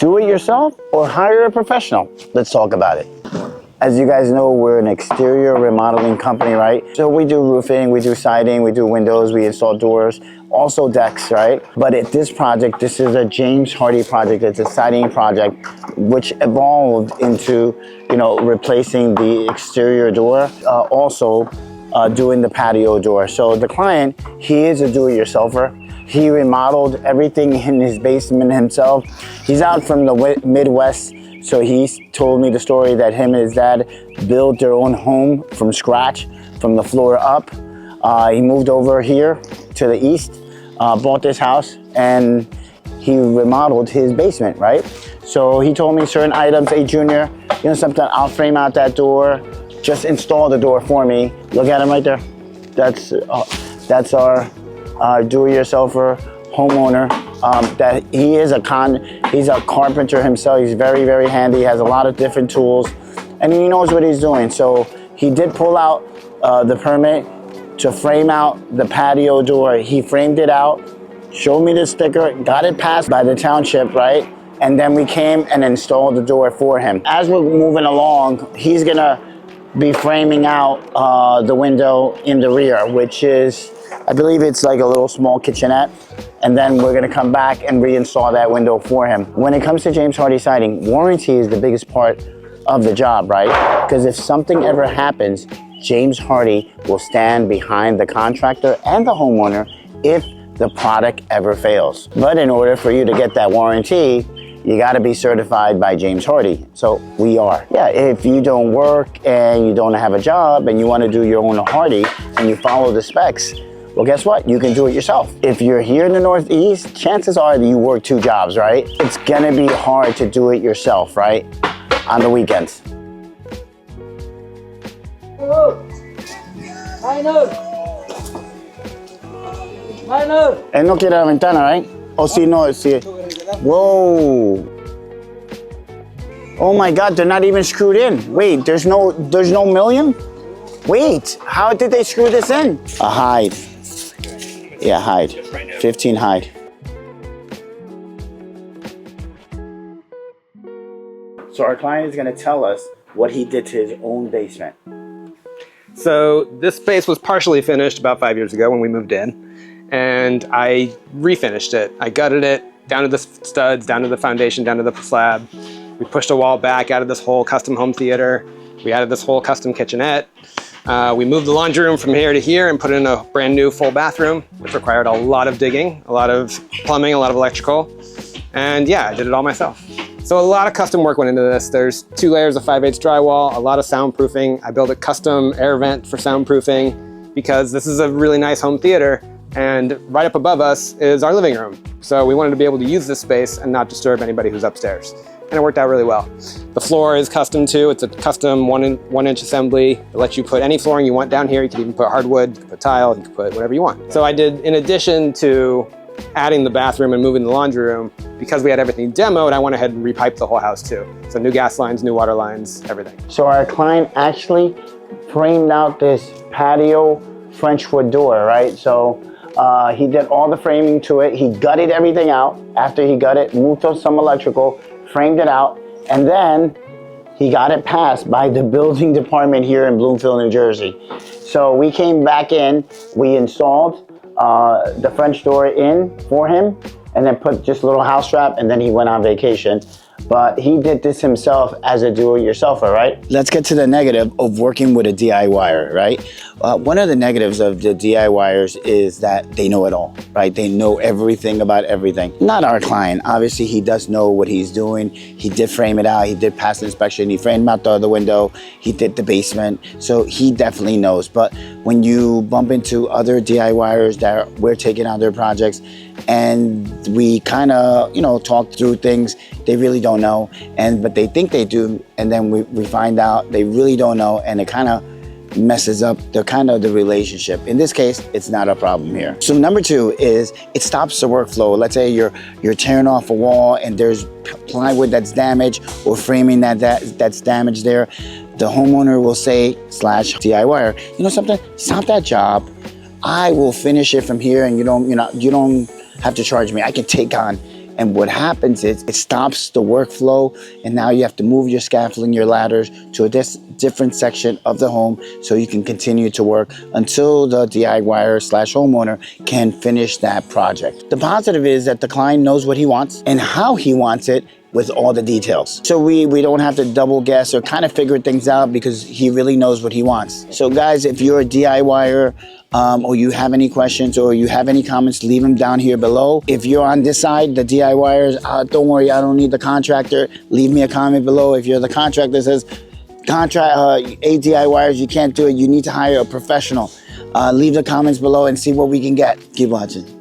Do it yourself or hire a professional? Let's talk about it. As you guys know, we're an exterior remodeling company, right? So we do roofing, we do siding, we do windows, we install doors, also decks, right? But at this project, this is a James Hardy project. It's a siding project, which evolved into, replacing the exterior door, also doing the patio door. So the client, he is a do-it-yourselfer. He remodeled everything in his basement himself. He's out from the Midwest. So he's told me the story that him and his dad built their own home from scratch, from the floor up. He moved over here to the east, bought this house, and he remodeled his basement, right? So he told me certain items, hey Junior, something, I'll frame out that door, just install the door for me. Look at him right there. That's our do-it-yourselfer homeowner. That he's a carpenter himself. He's very, very handy. He has a lot of different tools, and he knows what he's doing. So he did pull out the permit to frame out the patio door. He framed it out, showed me the sticker, got it passed by the township, right? And then we came and installed the door for him. As we're moving along, he's gonna be framing out the window in the rear, which is, I believe it's like a little small kitchenette. And then we're gonna come back and reinstall that window for him. When it comes to James Hardy siding, warranty is the biggest part of the job, right? Because if something ever happens, James Hardy will stand behind the contractor and the homeowner if the product ever fails. But in order for you to get that warranty, you gotta be certified by James Hardy. So we are. Yeah, if you don't work and you don't have a job and you wanna do your own Hardy and you follow the specs, well, guess what? You can do it yourself. If you're here in the Northeast, chances are that you work 2 jobs, right? It's gonna be hard to do it yourself, right? On the weekends. Él no quiere la ventana, right? Oh, sí, no, sí. Whoa. Oh my God, they're not even screwed in. Wait, there's no million? Wait, how did they screw this in? A hide. Yeah, hide. 15 hide. So our client is gonna tell us what he did to his own basement. So this space was partially finished about 5 years ago when we moved in, and I refinished it. I gutted it down to the studs, down to the foundation, down to the slab. We pushed a wall back, added this whole custom home theater. We added this whole custom kitchenette. We moved the laundry room from here to here and put in a brand new full bathroom, which required a lot of digging, a lot of plumbing, a lot of electrical. And yeah, I did it all myself. So a lot of custom work went into this. There's 2 layers of 5/8 drywall, a lot of soundproofing. I built a custom air vent for soundproofing because this is a really nice home theater, and right up above us is our living room. So we wanted to be able to use this space and not disturb anybody who's upstairs. And it worked out really well. The floor is custom too. It's a custom 1-inch assembly. It lets you put any flooring you want down here. You can even put hardwood, you can put tile, you can put whatever you want. So I did, in addition to adding the bathroom and moving the laundry room, because we had everything demoed, I went ahead and repiped the whole house too. So new gas lines, new water lines, everything. So our client actually framed out this patio French wood door, right? So he did all the framing to it. He gutted everything out. After he gutted, moved to some electrical, framed it out, and then he got it passed by the building department here in Bloomfield, New Jersey. So we came back in, we installed the French door in for him, and then put just a little house strap, and then he went on vacation. But he did this himself as a do-it-yourselfer, right? Let's get to the negative of working with a DIYer, right? One of the negatives of the DIYers is that they know it all, right? They know everything about everything. Not our client. Obviously, he does know what he's doing. He did frame it out. He did pass the inspection. He framed out the other window. He did the basement. So he definitely knows. But when you bump into other DIYers that we're taking on their projects, and we kind of, talk through things, they really don't know, but they think they do, and then we find out they really don't know, and it kind of messes up the relationship. In this case, it's not a problem here. So number 2 is it stops the workflow. Let's say you're tearing off a wall and there's plywood that's damaged or framing that's damaged there. The homeowner will say /DIYer, something, it's not that job. I will finish it from here, and you don't have to charge me. I can take on And what happens is it stops the workflow, and now you have to move your scaffolding, your ladders to a different section of the home so you can continue to work until the DIYer/homeowner can finish that project. The positive is that the client knows what he wants and how he wants it with all the details. So we don't have to double guess or kind of figure things out because he really knows what he wants. So guys, if you're a DIYer, or you have any questions or you have any comments, leave them down here below. If you're on this side, the DIYers, don't worry, I don't need the contractor. Leave me a comment below. If you're the contractor that says, DIYers, you can't do it, you need to hire a professional. Leave the comments below and see what we can get. Keep watching.